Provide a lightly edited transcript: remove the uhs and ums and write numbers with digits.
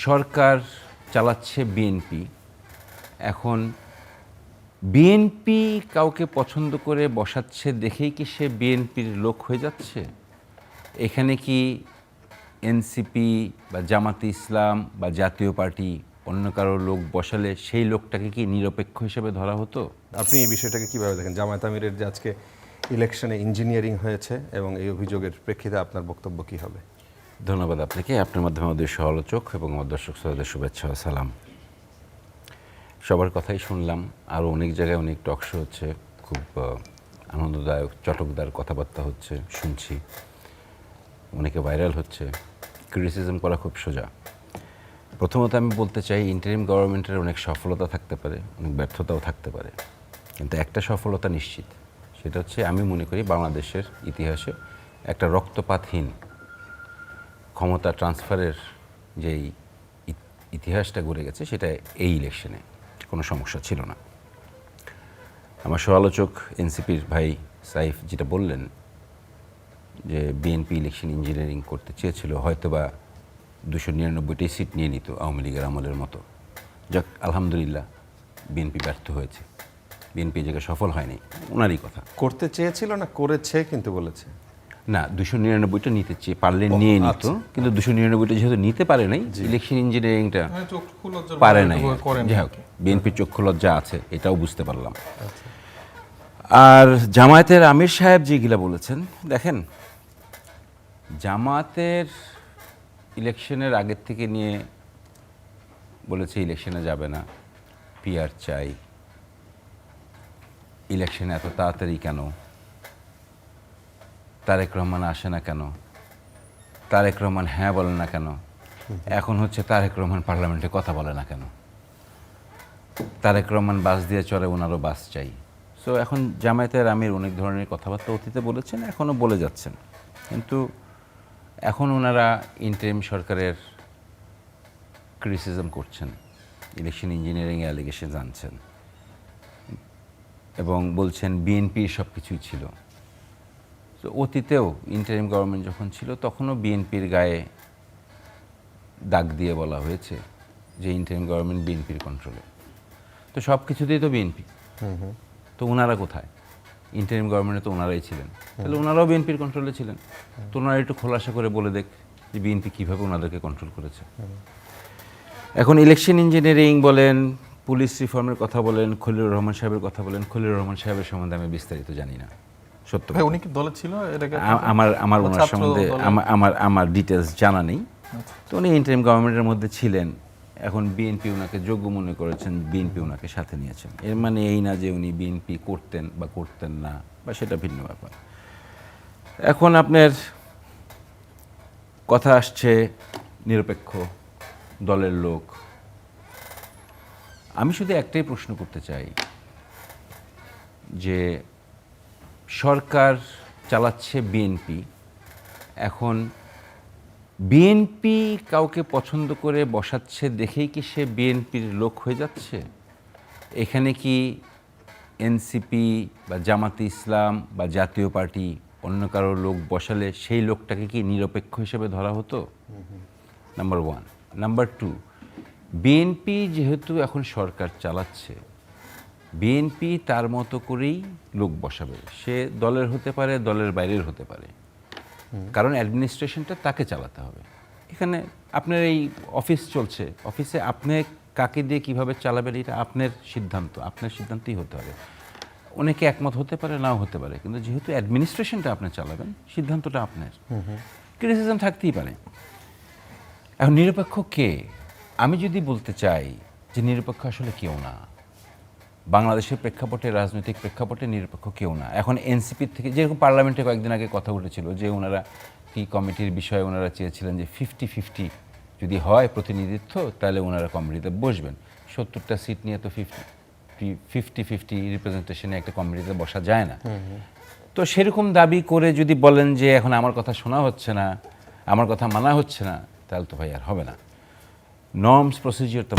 সরকার চালাচ্ছে বিএনপি। এখন বিএনপি কাউকে পছন্দ করে বসাচ্ছে দেখেই কি সে বিএনপির লোক হয়ে যাচ্ছে? এখানে কি এনসিপি বা জামাতে ইসলাম বা জাতীয় পার্টি অন্য কারো লোক বসালে সেই লোকটাকে কি নিরপেক্ষ হিসেবে ধরা হতো? আপনি এই বিষয়টাকে কিভাবে দেখেন? জামায়াত আমিরের যে আজকে ইলেকশনে ইঞ্জিনিয়ারিং হয়েছে এবং এই অভিযোগের প্রেক্ষিতে আপনার বক্তব্য কি হবে? ধন্যবাদ আপনাকে। আপনার মাধ্যমে আমাদের সহ-আলোচক এবং আমার দর্শক শ্রোতাদের শুভেচ্ছা ও সালাম। সবার কথাই শুনলাম, আরও অনেক জায়গায় অনেক টক শো হচ্ছে, খুব আনন্দদায়ক চটকদার কথাবার্তা হচ্ছে, শুনছি, অনেকে ভাইরাল হচ্ছে। ক্রিটিসিজম করা খুব সোজা। প্রথমত আমি বলতে চাই, ইন্টারিম গভর্নমেন্টের অনেক সফলতা থাকতে পারে, অনেক ব্যর্থতাও থাকতে পারে, কিন্তু একটা সফলতা নিশ্চিত, সেটা হচ্ছে আমি মনে করি বাংলাদেশের ইতিহাসে একটা রক্তপাতহীন ক্ষমতা ট্রান্সফারের যেই ইতিহাসটা গড়ে গেছে সেটা এই ইলেকশনে কোনো সমস্যা ছিল না। আমার সমালোচক এনসিপির ভাই সাইফ যেটা বললেন যে বিএনপি ইলেকশন ইঞ্জিনিয়ারিং করতে চেয়েছিল, হয়তোবা 299টি সিট নিয়ে নিত আওয়ামী লীগের আমলের মতো। যাক, আলহামদুলিল্লাহ বিএনপি ব্যর্থ হয়েছে, বিএনপি এই জায়গায় সফল হয়নি, ওনারই কথা। করতে চেয়েছিল না করেছে কিন্তু বলেছে না, 299টা নিতে চেয়ে পারলে নিয়ে নিত, কিন্তু 299টা যেহেতু নিতে পারে নাই, ইলেকশন ইঞ্জিনিয়ারিংটা পারে নাই। যাই হোক, বিএনপির চক্ষু লজ্জা আছে, এটাও বুঝতে পারলাম। আর জামায়াতের আমির সাহেব যেগুলা বলেছেন, দেখেন, জামায়াতের ইলেকশনের আগের থেকে নিয়ে বলেছে ইলেকশনে যাবে না, পিআর চাই, ইলেকশনে এত তাড়াতাড়ি কেন, তারেক রহমান আসে না কেন, তারেক রহমান হ্যাঁ বলে না কেন, এখন হচ্ছে তারেক রহমান পার্লামেন্টে কথা বলে না কেন, তারেক রহমান বাস দিয়ে চলে, ওনারও বাস চাই। সো এখন জামায়াতের আমির অনেক ধরনের কথাবার্তা অতীতে বলেছেন, এখনও বলে যাচ্ছেন, কিন্তু এখন ওনারা ইন্টারিম সরকারের ক্রিটিসিজম করছেন, ইলেকশন ইঞ্জিনিয়ারিংয়ে অ্যালিগেশন আনছেন এবং বলছেন বিএনপির সব কিছুই ছিল। তো অতীতেও ইন্টারিম গভর্নমেন্ট যখন ছিল তখনও বিএনপির গায়ে দাগ দিয়ে বলা হয়েছে যে ইন্টারিম গভর্নমেন্ট বিএনপির কন্ট্রোলে। তো সব কিছুতেই তো বিএনপি, তো ওনারা কোথায়? ইন্টারিম গভর্নমেন্টে তো ওনারাই ছিলেন, তাহলে ওনারাও বিএনপির কন্ট্রোলে ছিলেন। তো ওনারা একটু খোলাসা করে বলে দেখ যে বিএনপি কীভাবে ওনাদেরকে কন্ট্রোল করেছে। এখন ইলেকশন ইঞ্জিনিয়ারিং বলেন, পুলিশ রিফর্মের কথা বলেন, খলিলুর রহমান সাহেবের কথা বলেন। খলিলুর রহমান সাহেবের সম্বন্ধে আমি বিস্তারিত জানি না, সত্য। উনি কি দলে ছিল? আমার ওনার সম্বন্ধে আমার ডিটেলস জানা নেই। তো উনি ইন্টারিম গভর্নমেন্টের মধ্যে ছিলেন, এখন বিএনপি ওনাকে যোগ্য মনে করেছেন, বিএনপি ওনাকে সাথে নিয়েছেন। এর মানে এই না যে উনি বিএনপি করতেন বা করতেন না, বা সেটা ভিন্ন ব্যাপার। এখন আপনার কথা আসছে নিরপেক্ষ দলের লোক। আমি শুধু একটাই প্রশ্ন করতে চাই যে সরকার চালাচ্ছে বিএনপি, এখন বিএনপি কাউকে পছন্দ করে বসাচ্ছে দেখেই কি সে বিএনপির লোক হয়ে যাচ্ছে? এখানে কি এনসিপি বা জামাতে ইসলাম বা জাতীয় পার্টি অন্য কারো লোক বসালে সেই লোকটাকে কি নিরপেক্ষ হিসেবে ধরা হতো? Number one. Number two, BNP যেহেতু এখন সরকার চালাচ্ছে, বিএনপি তার মতো করেই লোক বসাবে। সে দলের হতে পারে, দলের বাইরের হতে পারে, কারণ অ্যাডমিনিস্ট্রেশনটা তাকে চালাতে হবে। এখানে আপনার এই অফিস চলছে, অফিসে আপনি কাকে দিয়ে কিভাবে চালাবেন এটা আপনার সিদ্ধান্ত, আপনার সিদ্ধান্তই হতে হবে। অনেকে একমত হতে পারে, নাও হতে পারে, কিন্তু যেহেতু অ্যাডমিনিস্ট্রেশনটা আপনি চালাবেন, সিদ্ধান্তটা আপনার। ক্রিটিসিজম থাকতেই পারে। এখন নিরপেক্ষ কে? আমি যদি বলতে চাই যে নিরপেক্ষ আসলে কেউ না, বাংলাদেশের প্রেক্ষাপটে, রাজনৈতিক প্রেক্ষাপটে নিরপেক্ষ কেউ না। এখন এনসিপির থেকে, যেরকম পার্লামেন্টে কয়েকদিন আগে কথা উঠেছিল যে ওনারা কি কমিটির বিষয়ে ওনারা চেয়েছিলেন যে 50-50 যদি হয় প্রতিনিধিত্ব, তাহলে ওনারা কমিটিতে বসবেন। 70টা সিট নিয়ে তো 50-50 রিপ্রেজেন্টেশনে একটা কমিটিতে বসা যায় না। তো সেরকম দাবি করে যদি বলেন যে এখন আমার কথা শোনা হচ্ছে না, আমার কথা মানা হচ্ছে না, তাহলে তো ভাই আর হবে না। নর্মস প্রসিজিওর তো